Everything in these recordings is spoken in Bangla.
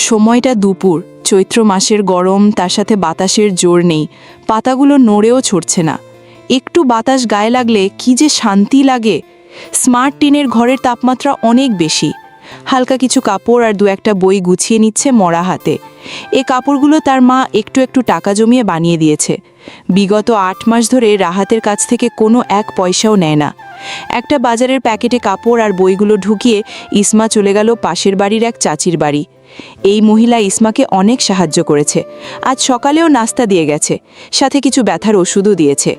সময়টা দুপুর, চৈত্র মাসের গরম, তার সাথে বাতাসের জোর নেই, পাতাগুলো নড়েও ছড়ছে না। একটু বাতাস গায়ে লাগলে কি যে শান্তি লাগে। স্মার্ট টিনের ঘরের তাপমাত্রা অনেক বেশি। হালকা কিছু কাপড় আর দু একটা বই গুছিয়ে নিচ্ছে মরা হাতে। এ কাপড়গুলো তার মা একটু একটু টাকা জমিয়ে বানিয়ে দিয়েছে। বিগত 8 মাস ধরে রাহাতের কাছ থেকে কোনো এক পয়সাও নেয় না। একটা বাজারের প্যাকেটে কাপড় আর বইগুলো ঢুকিয়ে ইসমা চলে গেল পাশের বাড়ির এক চাচির বাড়ি। এই মহিলা ইসমাকে অনেক সাহায্য করেছে। আজ সকালেও নাস্তা দিয়ে গেছে, সাথে কিছু ব্যথার ওষুধও দিয়েছে।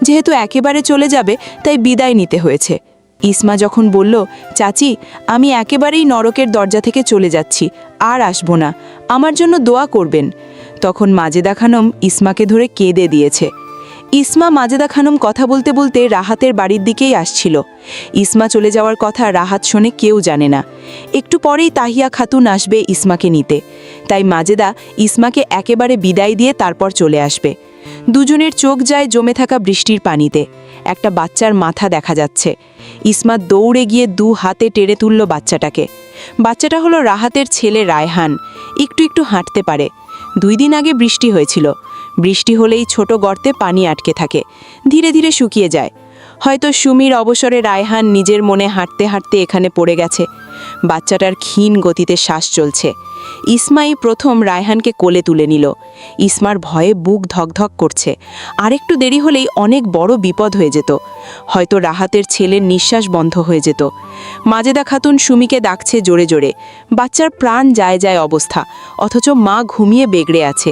যেহেতু একেবারে চলে যাবে, তাই বিদায় নিতে হয়েছে। ইসমা যখন বলল, চাচি, আমি একেবারেই নরকের দরজা থেকে চলে যাচ্ছি, আর আসবো না, আমার জন্য দোয়া করবেন, তখন মাজেদা খানম ইসমাকে ধরে কেঁদে দিয়েছে। ইসমা মাজেদা খানম কথা বলতে বলতে রাহাতের বাড়ির দিকেই আসছিল। ইসমা চলে যাওয়ার কথা রাহাত শোনে কেউ জানে না। একটু পরেই তাহিয়া খাতুন আসবে ইসমাকে নিতে, তাই মাজেদা ইসমাকে একেবারে বিদায় দিয়ে তারপর চলে আসবে। দুজনের চোখ যায় জমে থাকা বৃষ্টির পানিতে। একটা বাচ্চার মাথা দেখা যাচ্ছে। ইসমা দৌড়ে গিয়ে 2 হাতে টেনে তুলল বাচ্চাটাকে। বাচ্চাটা হলো রাহাতের ছেলে রায়হান। একটু একটু হাঁটতে পারে। 2 দিন আগে বৃষ্টি হয়েছিল। বৃষ্টি হলেই ছোট গর্তে পানি আটকে থাকে, ধীরে ধীরে শুকিয়ে যায়। হয়তো সুমির অবসরে রায়হান নিজের মনে হাঁটতে হাঁটতে এখানে পড়ে গেছে। বাচ্চাটার ক্ষীণ গতিতে শ্বাস চলছে। ইসমাই প্রথম রায়হানকে কোলে তুলে নিল। ইসমার ভয়ে বুক ধকধক করছে। আরেকটু দেরি হলেই অনেক বড় বিপদ হয়ে যেত। হয়তো রাহাতের ছেলের নিঃশ্বাস বন্ধ হয়ে যেত। মাজেদা খাতুন সুমিকে ডাকছে জোরে জোরে। বাচ্চার প্রাণ যায় যায় অবস্থা, অথচ মা ঘুমিয়ে বেগড়ে আছে।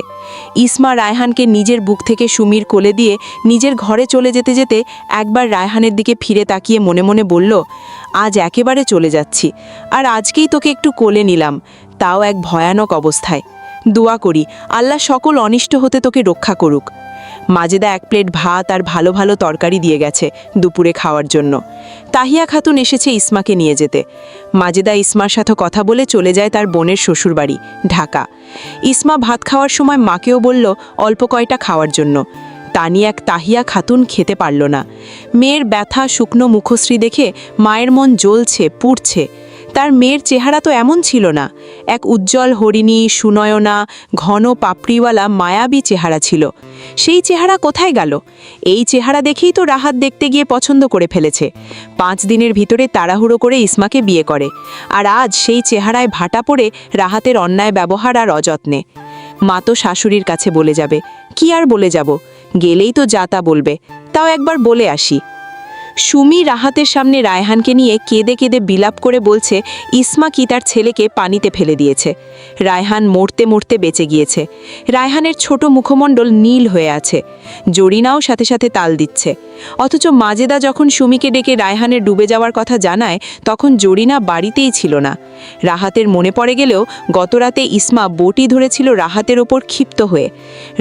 ইসমা রায়হানকে নিজের বুক থেকে সুমির কোলে দিয়ে নিজের ঘরে চলে যেতে যেতে একবার রায়হানের দিকে ফিরে তাকিয়ে মনে মনে বলল, আজ একেবারে চলে যাচ্ছি, আর আজকেই তোকে একটু কোলে নিলাম, তাও এক ভয়ানক অবস্থায়। দোয়া করি আল্লাহ সকল অনিষ্ট হতে তোকে রক্ষা করুক। মাজেদা 1 প্লেট ভাত আর ভালো ভালো তরকারি দিয়ে গেছে দুপুরে খাওয়ার জন্য। তাহিয়া খাতুন এসেছে ইসমাকে নিয়ে যেতে। মাজেদা ইসমার সাথে কথা বলে চলে যায় তার বোনের শ্বশুরবাড়ি ঢাকা। ইসমা ভাত খাওয়ার সময় মাকেও বলল অল্প কয়টা খাওয়ার জন্য। তানিয়া তাহিয়া খাতুন খেতে পারল না। মেয়ের ব্যথা শুকনো মুখশ্রী দেখে মায়ের মন জ্বলছে, পুড়ছে। তার মেয়ের চেহারা তো এমন ছিল না। এক উজ্জ্বল হরিণী, সুনয়না, ঘন পাপড়িওয়ালা মায়াবী চেহারা ছিল। সেই চেহারা কোথায় গেল? এই চেহারা দেখেই তো রাহাত দেখতে গিয়ে পছন্দ করে ফেলেছে। 5 দিনের ভিতরে তাড়াহুড়ো করে ইসমাকে বিয়ে করে। আর আজ সেই চেহারায় ভাটা পড়ে রাহাতের অন্যায় ব্যবহার আর অযত্নে। মা তো শাশুড়ির কাছে বলে যাবে। কি আর বলে যাব? গেলেই তো যা তা বলবে। তাও একবার বলে আসি। সুমি রাহাতের সামনে রায়হানকে নিয়ে কেঁদে কেঁদে বিলাপ করে বলছে ইসমা কি তার ছেলেকে পানিতে ফেলে দিয়েছে। রায়হান মরতে মরতে বেঁচে গিয়েছে। রায়হানের ছোট মুখমণ্ডল নীল হয়ে আছে। জরিনাও সাথে সাথে তাল দিচ্ছে। অথচ মাজেদা যখন সুমিকে ডেকে রায়হানের ডুবে যাওয়ার কথা জানায়, তখন জরিনা বাড়িতেই ছিল না। রাহাতের মনে পড়ে গেলেও গতরাতে ইসমা বটি ধরেছিল রাহাতের ওপর ক্ষিপ্ত হয়ে।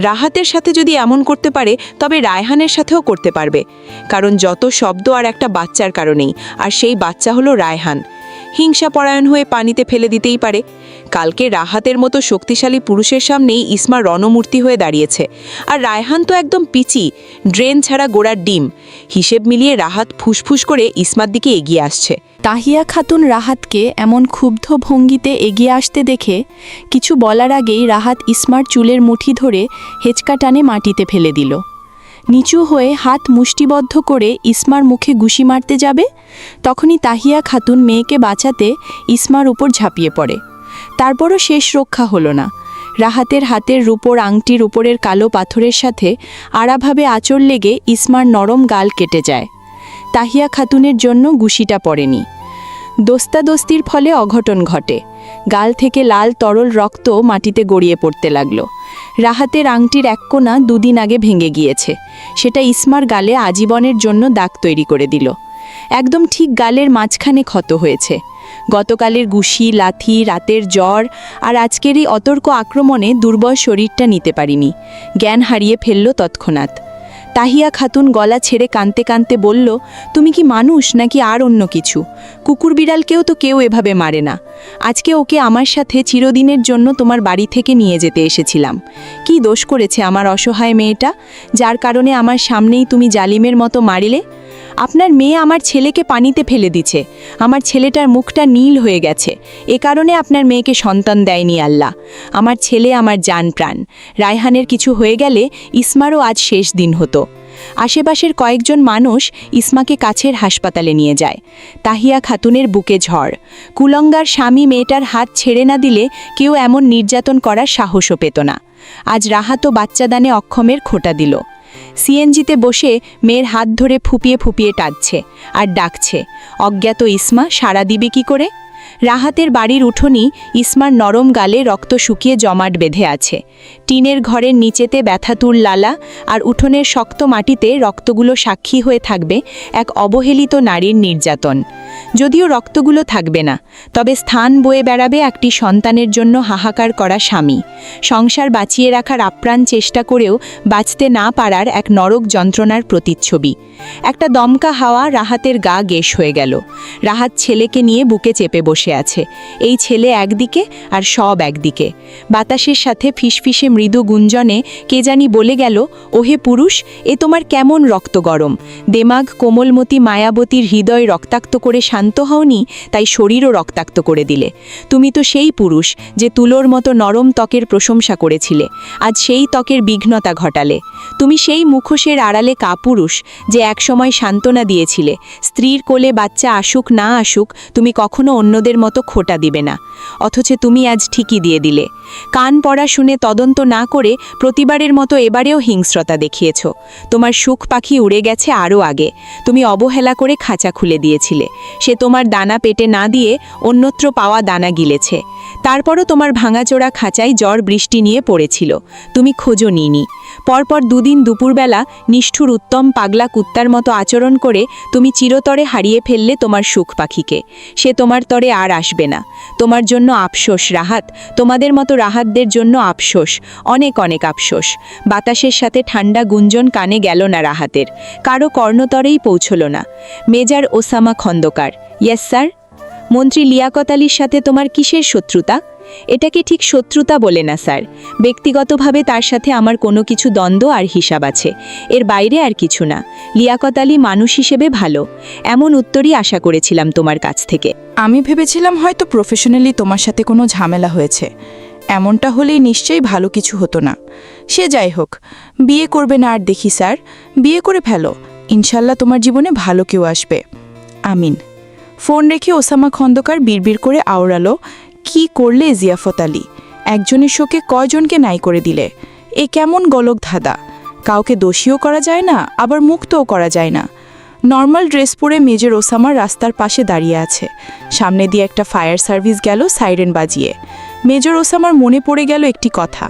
রাহাতের সাথে যদি এমন করতে পারে, তবে রায়হানের সাথেও করতে পারবে। কারণ যত শব্দ আর একটা বাচ্চার কারণেই, আর সেই বাচ্চা হলো রায়হান। হিংসা পরায়ণ হয়ে পানিতে ফেলে দিতেই পারে। কালকে রাহাতের মতো শক্তিশালী পুরুষের সামনেই ইসমা রণমূর্তি হয়ে দাঁড়িয়েছে। আর রায়হান তো একদম পিচি, ড্রেন ছাড়া গোড়ার ডিম। হিসেব মিলিয়ে রাহাত ফুসফুস করে ইসমার দিকে এগিয়ে আসছে। তাহিয়া খাতুন রাহাতকে এমন ক্ষুব্ধ ভঙ্গিতে এগিয়ে আসতে দেখে কিছু বলার আগেই রাহাত ইসমার চুলের মুঠি ধরে হেঁচকা টানে মাটিতে ফেলে দিল। নিচু হয়ে হাত মুষ্টিবদ্ধ করে ইসমার মুখে ঘুষি মারতে যাবে, তখনই তাহিয়া খাতুন মেয়েকে বাঁচাতে ইসমার উপর ঝাঁপিয়ে পড়ে। তারপরও শেষ রক্ষা হলো না। রাহাতের হাতের রূপোর আংটির উপরের কালো পাথরের সাথে আড়াভাবে আঁচড় লেগে ইসমার নরম গাল কেটে যায়। তাহিয়া খাতুনের জন্য ঘুষিটা পড়েনি। দোস্তাদস্তির ফলে অঘটন ঘটে। গাল থেকে লাল তরল রক্ত মাটিতে গড়িয়ে পড়তে লাগলো। রাহাতের আংটির এক কোণা 2 দিন আগে ভেঙে গিয়েছে। সেটা ইসমার গালে আজীবনের জন্য দাগ তৈরি করে দিল। একদম ঠিক গালের মাঝখানে ক্ষত হয়েছে। গতকালের ঘুষি, লাথি, রাতের জ্বর আর আজকেরই অতর্ক আক্রমণে দুর্বল শরীরটা নিতে পারিনি। জ্ঞান হারিয়ে ফেলল তৎক্ষণাৎ। তাহিয়া খাতুন গলা ছেড়ে কাঁদতে কাঁদতে বলল, তুমি কি মানুষ নাকি আর অন্য কিছু? কুকুর বিড়ালকেও তো কেউ এভাবে মারে না। আজকে ওকে আমার সাথে চিরদিনের জন্য তোমার বাড়ি থেকে নিয়ে যেতে এসেছিলাম। কি দোষ করেছে আমার অসহায় মেয়েটা, যার কারণে আমার সামনেই তুমি জালিমের মতো মারিলে? আপনার মেয়ে আমার ছেলেকে পানিতে ফেলে দিচ্ছে। আমার ছেলেটার মুখটা নীল হয়ে গেছে। এ কারণে আপনার মেয়েকে সন্তান দেয়নি আল্লাহ। আমার ছেলে আমার জান প্রাণ। রায়হানের কিছু হয়ে গেলে ইসমারও আজ শেষ দিন হতো। আশেপাশের কয়েকজন মানুষ ইসমাকে কাছের হাসপাতালে নিয়ে যায়। তাহিয়া খাতুনের বুকে ঝড়। কুলঙ্গার স্বামী মেয়েটার হাত ছেড়ে না দিলে কেউ এমন নির্যাতন করার সাহসও পেত না। আজ রাহাতও বাচ্চাদানে অক্ষমের খোঁটা দিল। সিএনজিতে বসে মেয়ের হাত ধরে ফুপিয়ে ফুপিয়ে টানছে আর ডাকছে। অজ্ঞাত ইসমা সাড়া দিবে কি করে? রাহাতের বাড়ির উঠোনি ইসমার নরম গালে রক্ত শুকিয়ে জমাট বেঁধে আছে। টিনের ঘরের নিচেতে ব্যথাতুর লালা আর উঠোনের শক্ত মাটিতে রক্তগুলো সাক্ষী হয়ে থাকবে এক অবহেলিত নারীর নির্যাতন। যদিও রক্তগুলো থাকবে না, তবে স্থান বয়ে বেড়াবে একটি সন্তানের জন্য হাহাকার করা স্বামী, সংসার বাঁচিয়ে রাখার আপ্রাণ চেষ্টা করেও বাঁচতে না পারার এক নরক যন্ত্রণার প্রতিচ্ছবি। একটা দমকা হাওয়া রাহাতের গা গেশ হয়ে গেল। রাহাত ছেলেকে নিয়ে বুকে চেপে বসে আছে। এই ছেলে একদিকে আর সব একদিকে। বাতাসের সাথে ফিসফিসে মৃদু গুঞ্জনে কে জানি বলে গেল, ওহে পুরুষ, এ তোমার কেমন রক্ত গরম! দেমাগ কোমলমতি মায়াবতীর হৃদয় রক্তাক্ত করে শান্ত হওনি, তাই শরীরও রক্তাক্ত করে দিলে। তুমি তো সেই পুরুষ যে তুলোর মতো নরম ত্বকের প্রশংসা করেছিলে, আজ সেই ত্বকের বিঘ্নতা ঘটালে। তুমি সেই মুখোশের আড়ালে কাপুরুষ যে একসময় সান্ত্বনা দিয়েছিলে, স্ত্রীর কোলে বাচ্চা আসুক না আসুক তুমি কখনো অন্যদের মতো খোটা দিবে না। অথচ তুমি আজ ঠিকই দিয়ে দিলে। কান পড়া শুনে তদন্ত না করে প্রতিবারের মতো এবারেও হিংস্রতা দেখিয়েছ। তোমার সুখ পাখি উড়ে গেছে আরও আগে। তুমি অবহেলা করে খাঁচা খুলে দিয়েছিলে। সে তোমার দানা পেটে না দিয়ে অন্যত্র পাওয়া দানা গিলেছে। তারপরও তোমার ভাঙাচোরা খাঁচায় ঝড় বৃষ্টি নিয়ে পড়েছিল, তুমি খোঁজো নিনি। পরপর দুদিন দুপুরবেলা নিষ্ঠুর উত্তম পাগলা কুত্তার মতো আচরণ করে তুমি চিরতরে হারিয়ে ফেললে তোমার সুখ পাখিকে। সে তোমার তরে আর আসবে না। তোমার জন্য আফসোস রাহাত, তোমাদের মতো রাহাতদের জন্য আফসোস, অনেক অনেক আফসোস। বাতাসের সাথে ঠান্ডা গুঞ্জন কানে গেল না রাহাতের, কারো কর্ণতরেই পৌঁছল না। Major Osama Khandakar: yes sir. মন্ত্রী লিয়াকত আলীর সাথে তোমার কিসের শত্রুতা? এটাকে ঠিক শত্রুতা বলে না স্যার। ব্যক্তিগতভাবে তার সাথে আমার কোনো কিছু দ্বন্দ্ব আর হিসাব আছে, এর বাইরে আর কিছু না। লিয়াকত আলী মানুষ হিসেবে ভালো, এমন উত্তরই আশা করেছিলাম তোমার কাছ থেকে। আমি ভেবেছিলাম হয়তো প্রফেশনালি তোমার সাথে কোনো ঝামেলা হয়েছে। এমনটা হলেই নিশ্চয়ই ভালো কিছু হতো না। সে যাই হোক, বিয়ে করবে না আর দেখি স্যার, বিয়ে করে ফেলো। ইনশাল্লাহ তোমার জীবনে ভালো কেউ আসবে। আমিন। ফোন রেখে ওসামা খন্দকার বিড়বিড় করে আওড়ালো, কি করলে জিয়াফত আলী? একজনের শোকে কয়জনকে নাই করে দিলে? এ কেমন গলক ধাঁধা! কাউকে দোষীও করা যায় না, আবার মুক্তও করা যায় না। নর্মাল ড্রেস পরে মেজর ওসামা রাস্তার পাশে দাঁড়িয়ে আছে। সামনে দিয়ে একটা ফায়ার সার্ভিস গেল সাইরেন বাজিয়ে। মেজর ওসামার মনে পড়ে গেল একটি কথা,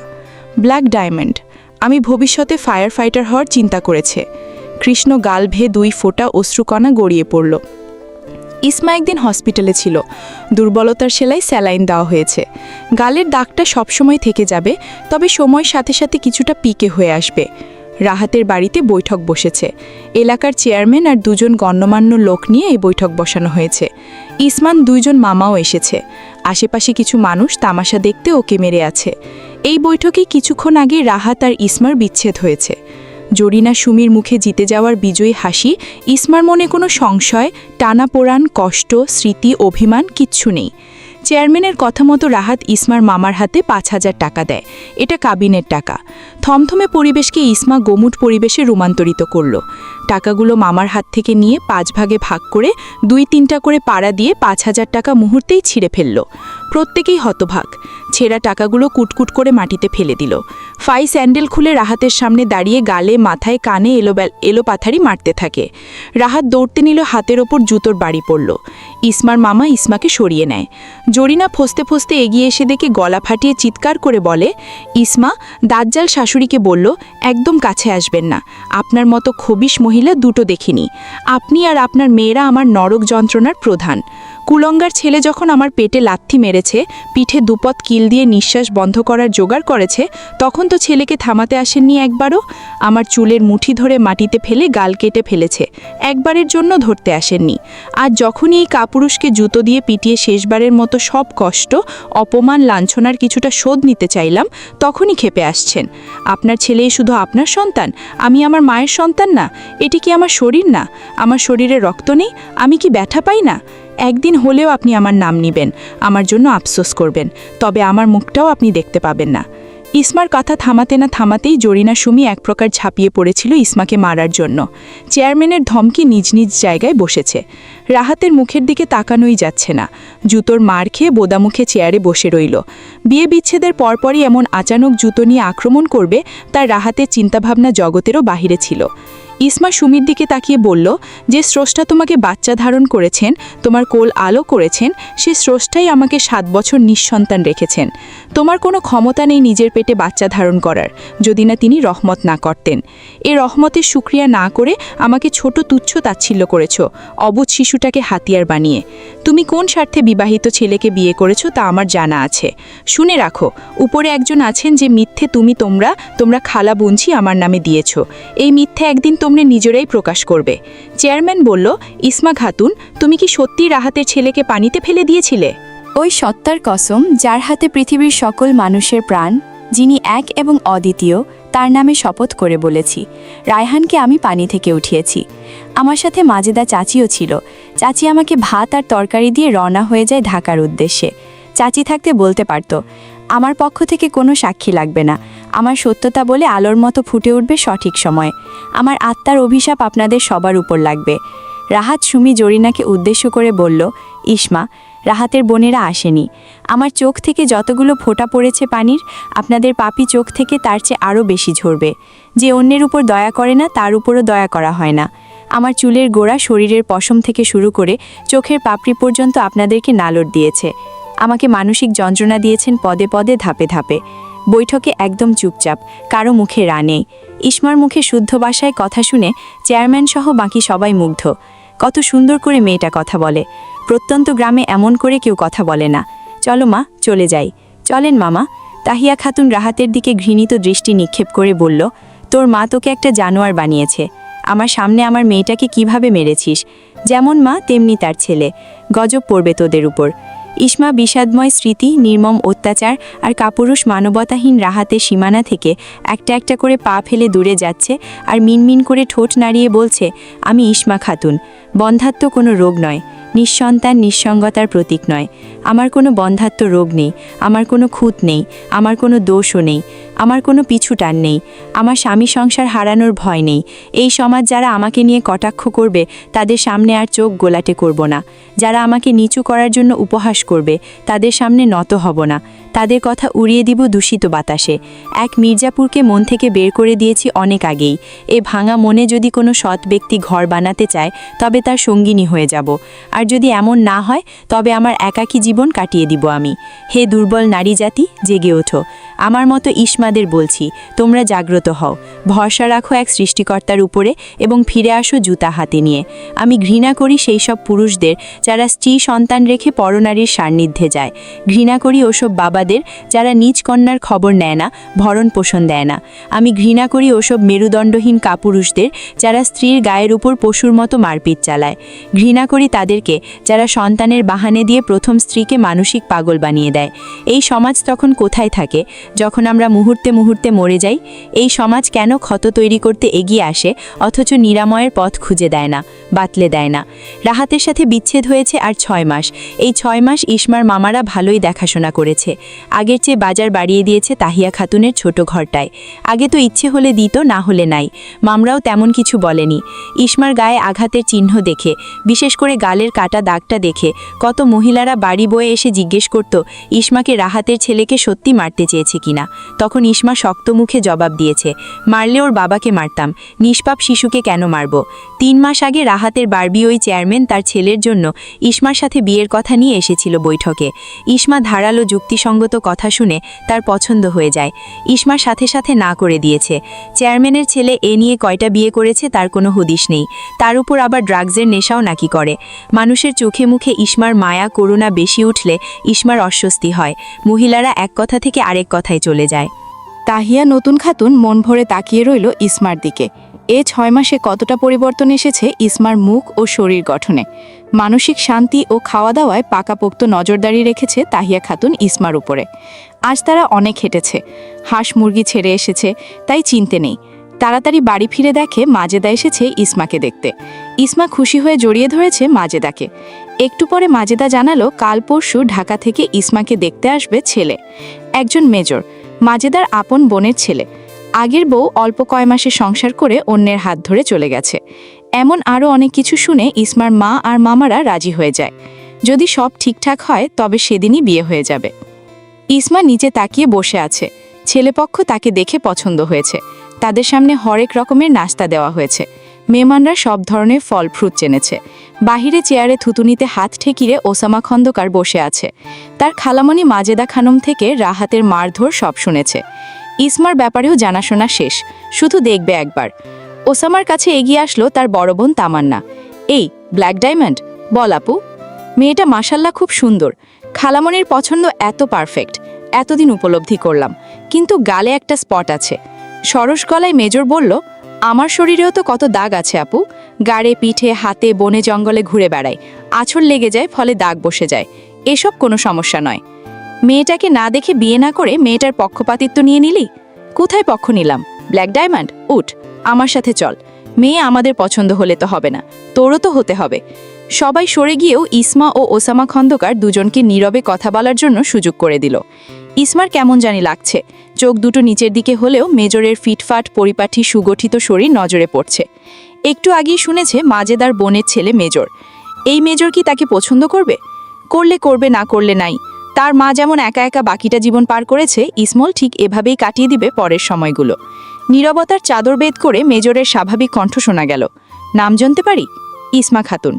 ব্ল্যাক ডায়মন্ড। আমি ভবিষ্যতে ফায়ার ফাইটার হওয়ার চিন্তা করেছে। কৃষ্ণ গাল ভেয়ে 2 ফোঁটা অশ্রুকণা গড়িয়ে পড়ল। ইসমা একদিন হসপিটালে ছিল। দুর্বলতার সেলাই স্যালাইন দেওয়া হয়েছে। গালের দাগটা সবসময় থেকে যাবে, তবে সময়ের সাথে সাথে কিছুটা পিকে হয়ে আসবে। রাহাতের বাড়িতে বৈঠক বসেছে। এলাকার চেয়ারম্যান আর 2জন গণ্যমান্য লোক নিয়ে এই বৈঠক বসানো হয়েছে। ইসমান 2জন মামাও এসেছে। আশেপাশে কিছু মানুষ তামাশা দেখতে ওকে মেরে আছে। এই বৈঠকে কিছুক্ষণ আগে রাহাত আর ইসমার বিচ্ছেদ হয়েছে। জরিনা সুমির মুখে জিতে যাওয়ার বিজয়ী হাসি, ইসমার মনে কোনো সংশয়, টানাপোড়ান, কষ্ট, স্মৃতি, অভিমান কিচ্ছু নেই। চেয়ারম্যানের কথা মতো রাহাত ইসমার মামার হাতে 5,000 টাকা দেয়। এটা কাবিনের টাকা। থমথমে পরিবেশকে ইসমা গোমুট পরিবেশে রূপান্তরিত করল। টাকাগুলো মামার হাত থেকে নিয়ে 5 ভাগে ভাগ করে 2-3টা করে পাড়া দিয়ে 5,000 টাকা মুহূর্তেই ছিঁড়ে ফেলল। প্রত্যেকেই হতভাগ। ছেঁড়া টাকাগুলো কুটকুট করে মাটিতে ফেলে দিল। ফাই স্যান্ডেল খুলে রাহাতের সামনে দাঁড়িয়ে গালে, মাথায়, কানে এলোপাথারি মারতে থাকে। রাহাত দৌড়তে নিল, হাতের ওপর জুতোর বাড়ি পড়ল। ইসমার মামা ইসমাকে সরিয়ে নেয়। জরিনা ফসতে ফসতে এগিয়ে এসে দেখে গলা ফাটিয়ে চিৎকার করে বলে, ইসমা, দাজ্জাল শাশুড়িকে বলল একদম কাছে আসবেন না। আপনার মতো খবিশ মহিলা দুটো দেখিনি। আপনি আর আপনার মেয়েরা আমার নরক যন্ত্রণার প্রধান। কুলঙ্গার ছেলে যখন আমার পেটে লাথি মেরেছে, পিঠে দুপট কিল দিয়ে নিঃশ্বাস বন্ধ করার জোগাড় করেছে, তখন তো ছেলেকে থামাতে আসেননি একবারও। আমার চুলের মুঠি ধরে মাটিতে ফেলে গাল কেটে ফেলেছে, একবারের জন্য ধরতে আসেননি। আর যখনই এই কাপুরুষকে জুতো দিয়ে পিটিয়ে শেষবারের মতো সব কষ্ট, অপমান, লাঞ্ছনার কিছুটা শোধ নিতে চাইলাম, তখনই ক্ষেপে আসছেন। আপনার ছেলেই শুধু আপনার সন্তান, আমি আমার মায়ের সন্তান না? এটি কি আমার শরীর না? আমার শরীরে রক্ত নেই? আমি কি ব্যথা পাই না? একদিন হলেও আপনি আমার নাম নিবেন, আমার জন্য আফসোস করবেন, তবে আমার মুখটাও আপনি দেখতে পাবেন না। ইসমার কথা থামাতে না থামাতেই জরিনা সুমি এক প্রকার ঝাঁপিয়ে পড়েছিল ইসমাকে মারার জন্য। চেয়ারম্যানের ধমকি নিজ নিজ জায়গায় বসেছে। রাহাতের মুখের দিকে তাকানোই যাচ্ছে না। জুতোর মার খেয়ে বোদামুখে চেয়ারে বসে রইল। বিয়ে বিচ্ছেদের পরপরই এমন আচানক জুতো নিয়ে আক্রমণ করবে, তার রাহাতের চিন্তাভাবনা জগতেরও বাহিরে ছিল। ইসমা সুমির দিকে তাকিয়ে বলল, যে স্রষ্টা তোমাকে বাচ্চা ধারণ করেছেন, তোমার কোল আলো করেছেন, সে স্রষ্টাই আমাকে 7 বছর নিঃসন্তান রেখেছেন। তোমার কোনো ক্ষমতা নেই নিজের পেটে বাচ্চা ধারণ করার, যদি না তিনি রহমত না করতেন। এ রহমতের শুকরিয়া না করে আমাকে ছোট তুচ্ছ তাচ্ছিল্য করেছ, অবুঝ শিশুটাকে হাতিয়ার বানিয়ে। তুমি কোন স্বার্থে বিবাহিত ছেলেকে বিয়ে করেছ তা আমার জানা আছে। শুনে রাখো, উপরে একজন আছেন যে মিথ্যে তোমরা খালা বুনছি আমার নামে দিয়েছ। এই মিথ্যে একদিন তোমরা নিজেরাই প্রকাশ করবে। চেয়ারম্যান বলল, ইসমা খাতুন, তুমি কি সত্যি রাহাতের ছেলেকে পানিতে ফেলে দিয়েছিলে? ওই সত্তার কসম যার হাতে পৃথিবীর সকল মানুষের প্রাণ, যিনি এক এবং অদ্বিতীয়, তার নামে শপথ করে বলেছি, রায়হানকে আমি পানি থেকে উঠিয়েছি। আমার সাথে মাজেদা চাচিও ছিল। চাচি আমাকে ভাত আর তরকারি দিয়ে রওনা হয়ে যায় ঢাকার উদ্দেশ্যে। চাচি থাকতে বলতে পারত, আমার পক্ষ থেকে কোনো সাক্ষী লাগবে না, আমার সত্যতা বলে আলোর মতো ফুটে উঠবে সঠিক সময়ে। আমার আত্মার অভিশাপ আপনাদের সবার উপর লাগবে। রাহাত সুমি জরিনাকে উদ্দেশ্য করে বলল, ইসমা, রাহাতের বোনেরা আসেনি। আমার চোখ থেকে যতগুলো ফোঁটা পড়েছে পানির, আপনাদের পাপী চোখ থেকে তার চেয়ে আরও বেশি ঝরবে। যে অন্যের উপর দয়া করে না, তার উপরও দয়া করা হয় না। আমার চুলের গোড়া, শরীরের পশম থেকে শুরু করে চোখের পাপড়ি পর্যন্ত আপনাদেরকে নালট দিয়েছে। আমাকে মানসিক যন্ত্রণা দিয়েছেন পদে পদে, ধাপে ধাপে। বৈঠকে একদম চুপচাপ, কারো মুখে রা নেই। ইসমার মুখে শুদ্ধ ভাষায় কথা শুনে চেয়ারম্যান সহ বাকি সবাই মুগ্ধ। কত সুন্দর করে মেয়েটা কথা বলে। প্রত্যন্ত গ্রামে এমন করে কেউ কথা বলে না। চলো মা, চলে যাই। চলেন মামা। তাহিয়া খাতুন রাহাতের দিকে ঘৃণিত দৃষ্টি নিক্ষেপ করে বলল, তোর মা তোকে একটা জানোয়ার বানিয়েছে। আমার সামনে আমার মেয়েটাকে কিভাবে মেরেছিস? যেমন মা তেমনি তার ছেলে। গজব পড়বে তোদের উপর। ইসমা বিষাদময় স্মৃতি, নির্মম অত্যাচার আর কাপুরুষ মানবতাহীন রাহাতের সীমানা থেকে একটা একটা করে পা ফেলে দূরে যাচ্ছে আর মিনমিন করে ঠোঁট নাড়িয়ে বলছে, আমি ইসমা খাতুন। বন্ধাত্ম কোনো রোগ নয়, নিঃসন্তান নিঃসঙ্গতার প্রতীক নয়। আমার কোনো বন্ধাত্ম রোগ নেই, আমার কোনো খুঁত নেই, আমার কোনো দোষও নেই, আমার কোনো পিছু টান নেই, আমার স্বামী সংসার হারানোর ভয় নেই। এই সমাজ যারা আমাকে নিয়ে কটাক্ষ করবে, তাদের সামনে আর চোখ গোলাটে করব না। যারা আমাকে নিচু করার জন্য উপহাস করবে, তাদের সামনে নত হব না। তাদের কথা উড়িয়ে দিব দূষিত বাতাসে। এক মির্জাপুরকে মন থেকে বের করে দিয়েছি অনেক আগেই। এ ভাঙা মনে যদি কোনো সৎ ব্যক্তি ঘর বানাতে চায়, তবে তার সঙ্গিনী হয়ে যাব। আর যদি এমন না হয়, তবে আমার একাকী জীবন কাটিয়ে দিব আমি। হে দুর্বল নারী জাতি, জেগে ওঠো। আমার মতো ইসমাদের বলছি, তোমরা জাগ্রত হও। ভরসা রাখো এক সৃষ্টিকর্তার উপরে এবং ফিরে আসো জুতা হাতে নিয়ে। আমি ঘৃণা করি সেই সব পুরুষদের যারা স্ত্রী সন্তান রেখে পরনারীর সান্নিধ্যে যায়। ঘৃণা করি ওসব বাবাদের যারা নিজ কন্যার খবর নেয় না, ভরণ পোষণ দেয় না। আমি ঘৃণা করি ওসব মেরুদণ্ডহীন কাপুরুষদের যারা স্ত্রীর গায়ের উপর পশুর মতো মারপিট চালায়। ঘৃণা করি তাদেরকে যারা সন্তানের বাহানে দিয়ে প্রথম স্ত্রীকে মানসিক পাগল বানিয়ে দেয়। এই সমাজ তখন কোথায় থাকে যখন আমরা মুহূর্তে মুহূর্তে মরে যাই? এই সমাজ কেন ক্ষত তৈরি করতে এগিয়ে আসে অথচ নিরাময়ের পথ খুঁজে দেয় না, বাতলে দেয় না? রাহাতের সাথে বিচ্ছেদ হয়েছে আর 6 মাস। এই 6 মাস ইসমার মামারা ভালোই দেখাশোনা করেছে। আগের চেয়ে বাজার বাড়িয়ে দিয়েছে তাহিয়া খাতুনের ছোট ঘরটায়। আগে তো ইচ্ছে হলে দিত, না হলে নাই। মামরাও তেমন কিছু বলেনি। ইসমার গায়ে আঘাতের চিহ্ন দেখে, বিশেষ করে গালের কাটা দাগটা দেখে কত মহিলারা বাড়ি বয়ে এসে জিজ্ঞেস করত ইসমাকে রাহাতের ছেলেকে সত্যি মারতে চেয়েছে কিনা। তখন ইসমা শক্ত মুখে জবাব দিয়েছে, মারলে ওর বাবাকে মারতাম, নিষ্পাপ শিশুকে কেন মারব? 3 মাস আগে রাহাতের বারবি ওই চেয়ারম্যান তার ছেলের জন্য ইসমার সাথে বিয়ের কথা নিয়ে এসেছিল বৈঠকে। ইসমা ধারালো যুক্তিসঙ্গত কথা শুনে তার পছন্দ হয়ে যায়। ইসমার সাথে সাথে না করে দিয়েছে। চেয়ারম্যানের ছেলে এ নিয়ে কয়টা বিয়ে করেছে তার কোনো হদিশ নেই। তার উপর আবার ড্রাগসের নেশাও নাকি করে। মানুষ মানুষের চোখে মুখে ইসমার মায়া করুণা বেশি উঠলে ইসমার অস্বস্তি হয়। মহিলারা এক কথা থেকে আরেক কথায় চলে যায়। তাহিয়া নতুন খাতুন মন ভরে তাকিয়ে রইল ইসমার দিকে। 6 মাসে কতটা পরিবর্তন এসেছে ইসমার মুখ ও শরীর গঠনে। মানসিক শান্তি ও খাওয়া দাওয়ায় পাকাপোক্ত নজরদারি রেখেছে তাহিয়া খাতুন ইসমার উপরে। আজ তারা অনেক হেঁটেছে, হাঁস মুরগি ছেড়ে এসেছে, তাই চিনতে নেই। তাড়াতাড়ি বাড়ি ফিরে দেখে মাজেদা এসেছে ইসমাকে দেখতে। ইসমা খুশি হয়ে জড়িয়ে ধরেছে মাজেদাকে। একটু পরে মাজেদা জানালো কাল পরশু ঢাকা থেকে ইসমাকে দেখতে আসবে ছেলে, একজন মেজর, মাজেদার আপন বোনের ছেলে। আগের বউ অল্প কয় মাসে সংসার করে অন্যের হাত ধরে চলে গেছে। এমন আরও অনেক কিছু শুনে ইসমার মা আর মামারা রাজি হয়ে যায়। যদি সব ঠিকঠাক হয় তবে সেদিনই বিয়ে হয়ে যাবে। ইসমা নিচে তাকিয়ে বসে আছে। ছেলেপক্ষ তাকে দেখে পছন্দ হয়েছে। তাদের সামনে হরেক রকমের নাস্তা দেওয়া হয়েছে। মেহমানরা সব ধরনের ফল ফ্রুট চেনেছে। বাহিরে চেয়ারে থুতুনিতে হাত ঠেকিয়ে ওসামা খন্দকার বসে আছে। তার খালামণি মাজেদা খানম থেকে রাহাতের মারধর সব শুনেছে। ইসমার ব্যাপারেও জানাশোনা শেষ, শুধু দেখবে একবার। ওসামার কাছে এগিয়ে আসলো তার বড় বোন তামান্না। এই ব্ল্যাক ডায়মন্ড, বল আপু। মেয়েটা মাশাল্লাহ খুব সুন্দর। খালামণির পছন্দ এত পারফেক্ট, এতদিন উপলব্ধি করলাম, কিন্তু গালে একটা স্পট আছে। সরস গলায় মেজর বলল, আমার শরীরেও তো কত দাগ আছে আপু। গাড়ে পিঠে হাতে বনে জঙ্গলে ঘুরে বেড়াই, আঁচড় লেগে যায়, ফলে দাগ বসে যায়। এসব কোনো সমস্যা নয়। মেয়েটাকে না দেখে বিয়ে না করে মেয়েটার পক্ষপাতিত্ব নিয়ে নিলি? কোথায় পক্ষ নিলাম? ব্ল্যাক ডায়মন্ড, উঠ, আমার সাথে চল। মেয়ে আমাদের পছন্দ হলে তো হবে না, তোরও তো হতে হবে। সবাই সরে গিয়েও ইসমা ও ওসামা খন্দকার দুজনকে নীরবে কথা বলার জন্য সুযোগ করে দিল। ইসমার কেমন জানি লাগছে। চোখ দুটো নিচের দিকে হলেও মেজরের ফিটফাট পরিপাটি সুগঠিত শরীর নজরে পড়ছে। একটু আগেই শুনেছে মাজেদার বোনের ছেলে মেজর। এই মেজর কি তাকে পছন্দ করবে? করলে করবে, না করলে নাই। তার মা যেমন একা একা বাকিটা জীবন পার করেছে, ইসমল ঠিক এভাবেই কাটিয়ে দিবে পরের সময়গুলো। নীরবতার চাদর বেদ করে মেজরের স্বাভাবিক কণ্ঠ শোনা গেল। নাম জানতে পারি? ইসমা খাতুন।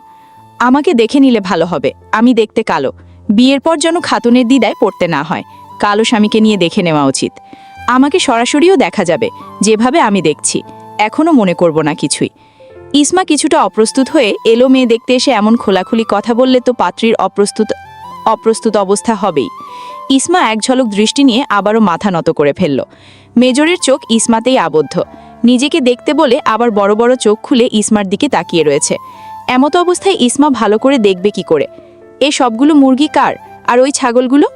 আমাকে দেখে নিলে ভালো হবে, আমি দেখতে কালো। বিয়ের পর যেন খাতুনের দ্বিধায় পড়তে না হয়। কালো স্বামীকে নিয়ে দেখে নেওয়া উচিত। আমাকে সরাসরিও দেখা যাবে, যেভাবে আমি দেখছি। এখনও মনে করব না কিছুই। ইসমা কিছুটা অপ্রস্তুত হয়ে এলো। মেয়ে দেখতে এসে এমন খোলাখুলি কথা বললে তো পাত্রীর অপ্রস্তুত অবস্থা হবেই। ইসমা এক ঝলক দৃষ্টি নিয়ে আবারও মাথা নত করে ফেলল। মেজরের চোখ ইসমাতেই আবদ্ধ। নিজেকে দেখতে বলে আবার বড় বড় চোখ খুলে ইসমার দিকে তাকিয়ে রয়েছে। এমতো অবস্থায় ইসমা ভালো করে দেখবে কি করে? এ সবগুলো মুরগি কার? আর ওই ছাগলগুলো?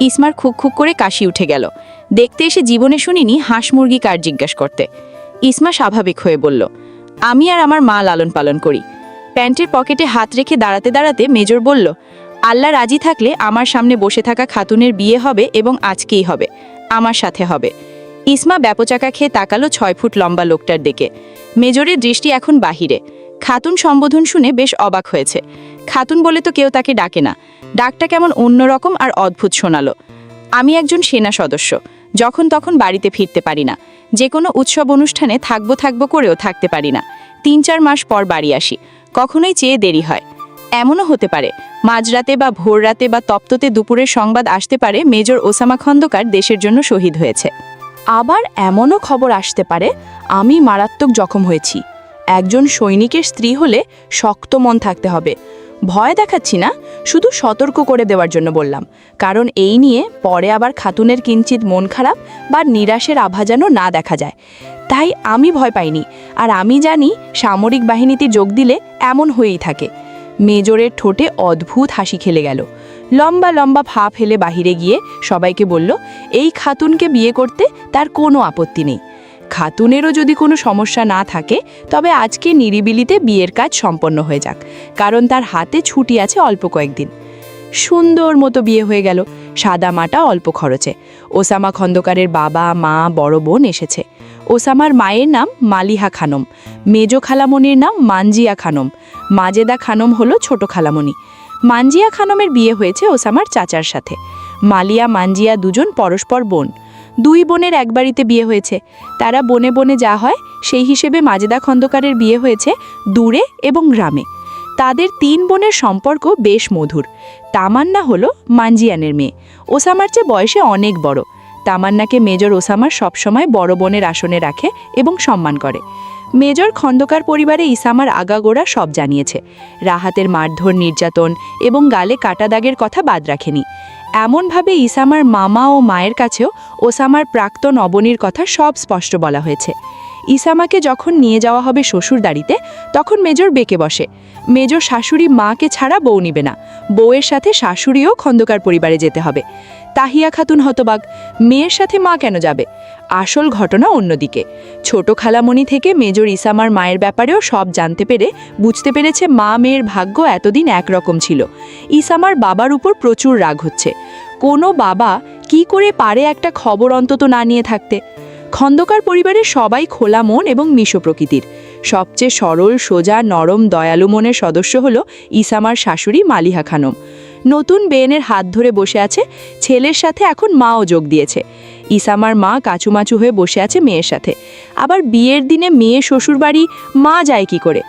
ইসমার খুক খুক করে কাশি উঠে গেল। দেখতে এসে জীবনে শুনিনি হাঁস মুরগি কার জিজ্ঞাসা করতে। ইসমা স্বাভাবিক হয়ে বলল, আমি আর আমার মা লালন পালন করি। প্যান্টের পকেটে হাত রেখে দাঁড়াতে দাঁড়াতে মেজর বলল, আল্লাহ রাজি থাকলে আমার সামনে বসে থাকা খাতুনের বিয়ে হবে, এবং আজকেই হবে, আমার সাথে হবে। ইসমা ব্যাপচাকা খেয়ে তাকালো 6 ফুট লম্বা লোকটার দিকে। মেজরের দৃষ্টি এখন বাহিরে। খাতুন সম্বোধন শুনে বেশ অবাক হয়েছে। খাতুন বলে তো কেউ তাকে ডাকে না। ডাকটা কেমন অন্যরকম আর অদ্ভুত শোনালো। আমি একজন সেনা সদস্য, যখন তখন বাড়িতে ফিরতে পারি না। যে কোনো উৎসব অনুষ্ঠানে থাকবো করেও থাকতে পারি না। 3-4 মাস পর বাড়ি আসি, কখনোই চেয়ে দেরি হয়। এমনও হতে পারে মাঝরাতে বা ভোর রাতে বা তপ্ততে দুপুরের সংবাদ আসতে পারে মেজর ওসামা খন্দকার দেশের জন্য শহীদ হয়েছে। আবার এমনও খবর আসতে পারে আমি মারাত্মক জখম হয়েছি। একজন সৈনিকের স্ত্রী হলে শক্ত মন থাকতে হবে। ভয় দেখাচ্ছি না, শুধু সতর্ক করে দেওয়ার জন্য বললাম। কারণ এই নিয়ে পরে আবার খাতুনের কিঞ্চিত মন খারাপ বা নিরাশের আভা যেন না দেখা যায়। তাই আমি ভয় পাইনি। আর আমি জানি সামরিক বাহিনীতে যোগ দিলে এমন হয়েই থাকে। মেজরের ঠোঁটে অদ্ভুত হাসি খেলে গেল। লম্বা লম্বা ফা ফেলে বাহিরে গিয়ে সবাইকে বলল, এই খাতুনকে বিয়ে করতে তার কোনো আপত্তি নেই। খাতুনেরও যদি কোনো সমস্যা না থাকে তবে আজকে নিরিবিলিতে বিয়ের কাজ সম্পন্ন হয়ে যাক, কারণ তার হাতে ছুটি আছে অল্প কয়েকদিন। সুন্দর মতো বিয়ে হয়ে গেল, সাদা মাটা অল্প খরচে। ওসামা খন্দকারের বাবা মা বড় বোন এসেছে। ওসামার মায়ের নাম মালিহা খানম, মেজো খালামণির নাম মানজিয়া খানম, মাজেদা খানম হলো ছোট খালামণি। মানজিয়া খানমের বিয়ে হয়েছে ওসামার চাচার সাথে। মালিয়া মানজিয়া দুজন পরস্পর বোন। 2 বোনের এক বাড়িতে বিয়ে হয়েছে। তারা বনে বনে যা হয় সেই হিসেবে মাজেদা খন্দকারের বিয়ে হয়েছে দূরে এবং গ্রামে। তাদের 3 বোনের সম্পর্ক বেশ মধুর। তামান্না হলো মানজিয়ানের মেয়ে, ওসামার চেয়ে বয়সে অনেক বড়। তামান্নাকে মেজর ওসামার সবসময় বড় বোনের আসনে রাখে এবং সম্মান করে। মেজর খন্দকার পরিবারে ইসামার আগাগোড়া সব জানিয়েছে। রাহাতের মারধর, নির্যাতন এবং গালে কাটা দাগের কথা বাদ রাখেনি। এমনভাবে ইসামার মামা ও মায়ের কাছেও ওসামার প্রাক্তন অবনীর কথা সব স্পষ্ট বলা হয়েছে। ইসামাকে যখন নিয়ে যাওয়া হবে শ্বশুরবাড়িতে, তখন মেজর বেঁকে বসে। মেজর শাশুড়ি মাকে ছাড়া বউ নিবে না, বউয়ের সাথে শাশুড়িও খন্দকার পরিবারে যেতে হবে। তাহিয়া খাতুন হতবাক, মেয়ের সাথে মা কেন যাবে? আসল ঘটনা অন্যদিকে। ছোট খালামণি থেকে মেজর ইসামার মায়ের ব্যাপারেও সব জানতে পেরে বুঝতে পেরেছে মা মেয়ের ভাগ্য এতদিন একরকম ছিল। ইসামার বাবার উপর প্রচুর রাগ হচ্ছে। কোনো বাবা কি করে পারে একটা খবর অন্তত না নিয়ে থাকতে? খন্দকার পরিবারের সবাই খোলা মন এবং মিশো প্রকৃতির। সবচেয়ে সরল, সোজা, নরম, দয়ালু মনের সদস্য হল ইসামার শাশুড়ি মালিহা খানম। নতুন বেয়েনের হাত ধরে বসে আছে, ছেলের সাথে এখন মাও যোগ দিয়েছে। ইসামার মা কাচুমাচু হয়ে বসে আছে মেয়ের সাথে। আবার বিয়ের দিনে মেয়ে শ্বশুরবাড়ি মা যায় কি করে?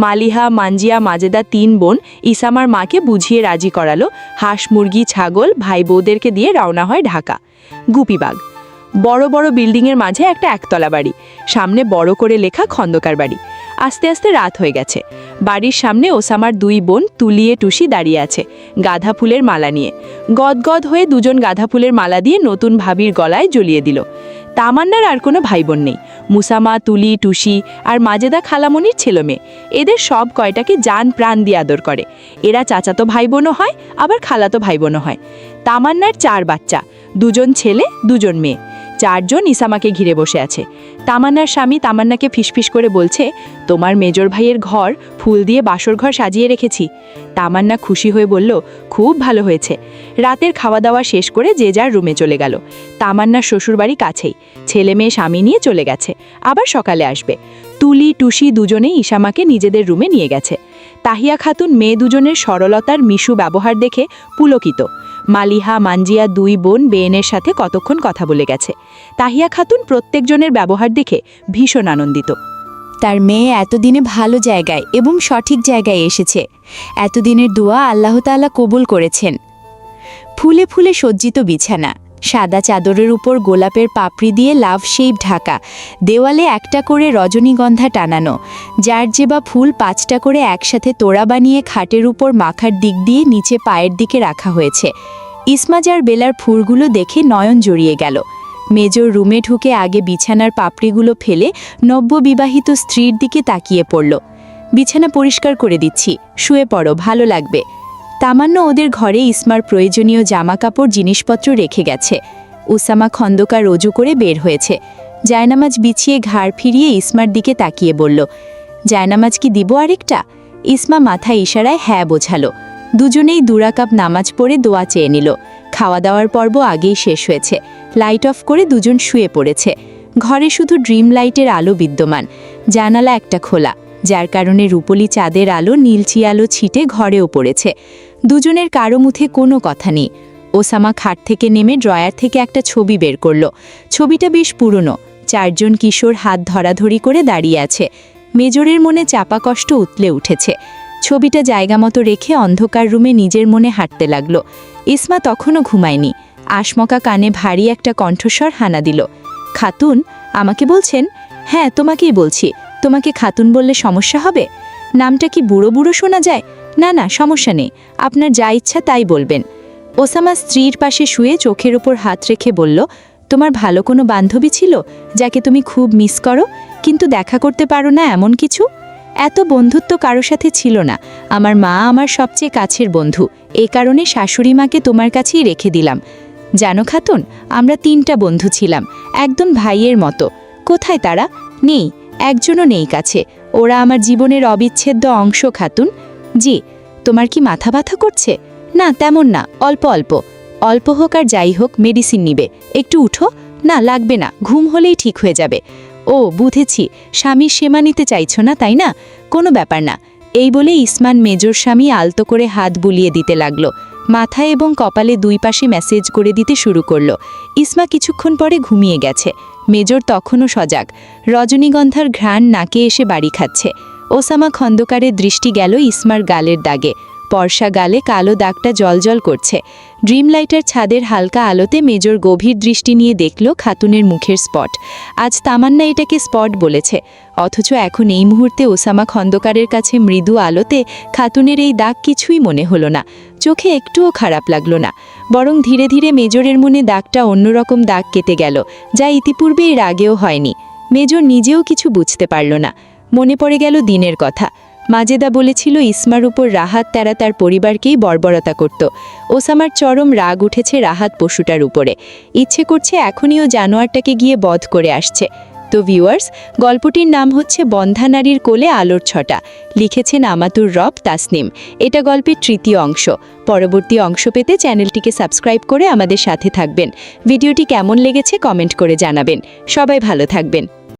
মালিহা, মাঞ্জিয়া, মাজেদা 3 বোন ইসামার মাকে বুঝিয়ে রাজি করালো। হাঁস, মুরগি, ছাগল ভাই বউদেরকে দিয়ে রওনা হয় ঢাকা। গুপিবাগ। বড় বড় বিল্ডিংয়ের মাঝে একটা একতলা বাড়ি, সামনে বড় করে লেখা খন্দকার বাড়ি। আস্তে আস্তে রাত হয়ে গেছে। বাড়ির সামনে ওসামার 2 বোন তুলিয়ে টুসি দাঁড়িয়ে আছে গাঁধা ফুলের মালা নিয়ে। গদগদ হয়ে দুজন গাঁধা ফুলের মালা দিয়ে নতুন ভাবির গলায় জ্বলিয়ে দিল। তামান্নার আর কোনো ভাই বোন নেই। মুসামা, তুলি, টুসি আর মাজেদা খালামণির ছেলেমেয়ে। এদের সব কয়টাকে জান প্রাণ দিয়ে আদর করে। এরা চাচাতো ভাই বোনও হয়, আবার খালাতো ভাই বোনও হয়। তামান্নার 4 বাচ্চা, 2জন ছেলে 2জন মেয়ে। 4 জন ইসামাকে ঘিরে বসে আছে। তামান্নার স্বামী তামান্নাকে ফিসফিস করে বলছে, তোমার মেজর ভাইয়ের ঘর ফুল দিয়ে বাসর ঘর সাজিয়ে রেখেছি। তামান্না খুশি হয়ে বলল, খুব ভালো হয়েছে। রাতের খাওয়া দাওয়া শেষ করে যে যার রুমে চলে গেল। তামান্নার শ্বশুরবাড়ি কাছেই, ছেলে মেয়ে স্বামী নিয়ে চলে গেছে, আবার সকালে আসবে। তুলি, টুসি দুজনেই ইসামাকে নিজেদের রুমে নিয়ে গেছে। তাহিয়া খাতুন মেয়ে দুজনের সরলতার মিশু ব্যবহার দেখে পুলকিত। মালিহা, মাঞ্জিয়া 2 বোন বেয়েনের সাথে কতক্ষণ কথা বলে গেছে। তাহিয়া খাতুন প্রত্যেকজনের ব্যবহার দেখে ভীষণ আনন্দিত। তার মেয়ে এতদিনে ভালো জায়গায় এবং সঠিক জায়গায় এসেছে। এতদিনের দোয়া আল্লাহ তাআলা কবুল করেছেন। ফুলে ফুলে সজ্জিত বিছানা, সাদা চাদরের উপর গোলাপের পাপড়ি দিয়ে লাভ শেপ ঢাকা, দেওয়ালে একটা করে রজনীগন্ধা টানানো, যার যে বা ফুল 5টা করে একসাথে তোড়া বানিয়ে খাটের উপর মাখার দিক দিয়ে নিচে পায়ের দিকে রাখা হয়েছে। ইসমাজার বেলার ফুলগুলো দেখে নয়ন জড়িয়ে গেল। মেজর রুমে ঢুকে আগে বিছানার পাপড়িগুলো ফেলে নব্যবিবাহিত স্ত্রীর দিকে তাকিয়ে পড়ল। বিছানা পরিষ্কার করে দিচ্ছি, শুয়ে পড়ো, ভালো লাগবে। তামান্না ওদের ঘরে ইসমার প্রয়োজনীয় জামাকাপড় জিনিসপত্র রেখে গেছে। উসামা খন্দকার রজু করে বের হয়েছে। জায়নামাজ বিছিয়ে ঘাড় ফিরিয়ে ইসমার দিকে তাকিয়ে বলল, জায়নামাজ কি দিব আরেকটা? ইসমা মাথা ইশারায় হ্যাঁ বোঝালো। দুজনেই 2 রাকাত নামাজ পড়ে দোয়া চেয়ে নিল। খাওয়া দাওয়ার পর্ব আগেই শেষ হয়েছে। লাইট অফ করে দুজন শুয়ে পড়েছে। ঘরে শুধু ড্রিম লাইটের আলো বিদ্যমান। জানালা একটা খোলা, যার কারণে রূপলি চাঁদের আলো নীলচি আলো ছিটে ঘরেও পড়েছে। দুজনের কারো মুখে কোনো কথা নেই। ওসামা খাট থেকে নেমে ড্রয়ার থেকে একটা ছবি বের করল। ছবিটা বেশ পুরনো। 4 জন কিশোর হাত ধরাধরি করে দাঁড়িয়ে আছে। মেজরের মনে চাপা কষ্ট উতলে উঠেছে। ছবিটা জায়গা মতো রেখে অন্ধকার রুমে নিজের মনে হাঁটতে লাগল। ইসমা তখনও ঘুমায়নি। আশমকা কানে ভারী একটা কণ্ঠস্বর হানা দিল, খাতুন আমাকে বলছেন? হ্যাঁ, তোমাকেই বলছি। তোমাকে খাতুন বললে সমস্যা হবে? নামটা কি বুড়ো বুড়ো শোনা যায়? না না, সমস্যা নেই, আপনার যা ইচ্ছা তাই বলবেন। ওসামা স্ত্রীর পাশে শুয়ে চোখের ওপর হাত রেখে বলল, তোমার ভালো কোনো বান্ধবী ছিল যাকে তুমি খুব মিস করো, কিন্তু দেখা করতে পারো না এমন কিছু? এত বন্ধুত্ব কারো সাথে ছিল না। আমার মা আমার সবচেয়ে কাছের বন্ধু, এ কারণে শাশুড়ি মাকে তোমার কাছেই রেখে দিলাম। জানো খাতুন, আমরা 3টা বন্ধু ছিলাম, একদম ভাইয়ের মতো। কোথায় তারা? নেই, একজনও নেই কাছে। ওরা আমার জীবনের অবিচ্ছেদ্য অংশ খাতুন। জি। তোমার কি মাথা ব্যথা করছে? না, তেমন না, অল্প অল্প। অল্প হোক আর যাই হোক, মেডিসিন নিবে। একটু উঠো। না, লাগবে না, ঘুম হলেই ঠিক হয়ে যাবে। ও বুঝেছি, স্বামীর সেবা নিতে চাইছো না, তাই না? কোনো ব্যাপার না। এই বলে ইসমান মেজর স্বামী আলতো করে হাত বুলিয়ে দিতে লাগলো। মাথায় এবং কপালে 2 পাশে মেসেজ করে দিতে শুরু করলো। ইসমা কিছুক্ষণ পরে ঘুমিয়ে গেছে। মেজর তখনও সজাগ। রজনীগন্ধার ঘ্রাণ নাকে এসে বাড়ি খাচ্ছে। ওসামা খন্দকারের দৃষ্টি গেল ইসমার গালের দাগে। পর্ষা গালে কালো দাগটা জলজল করছে। ড্রিম লাইটার ছাদের হালকা আলোতে মেজর গভীর দৃষ্টি নিয়ে দেখল খাতুনের মুখের স্পট। আজ তামান্না এটাকে স্পট বলেছে, অথচ এখন এই মুহূর্তে ওসামা খন্দকারের কাছে মৃদু আলোতে খাতুনের এই দাগ কিছুই মনে হলো না। চোখে একটুও খারাপ লাগলো না, বরং ধীরে ধীরে মেজরের মনে দাগটা অন্যরকম দাগ কেটে গেল, যা ইতিপূর্বে এর আগেও হয়নি। মেজর নিজেও কিছু বুঝতে পারল না। মনে পড়ে গেল দিনের কথা। মাজেদা বলেছিল ইসমার উপর রাহাত তার পরিবারকেই বর্বরতা করত। ওসামার চরম রাগ উঠেছে রাহাত পশুটার উপরে। ইচ্ছে করছে এখনই ও জানোয়ারটাকে গিয়ে বধ করে আসছে। তো ভিউয়ার্স, গল্পটির নাম হচ্ছে বন্ধা নারীর কোলে আলোর ছটা। লিখেছেন আমাতুর রব তাসনিম। এটা গল্পের তৃতীয় অংশ। পরবর্তী অংশ পেতে চ্যানেলটিকে সাবস্ক্রাইব করে আমাদের সাথে থাকবেন। ভিডিওটি কেমন লেগেছে কমেন্ট করে জানাবেন। সবাই ভালো থাকবেন।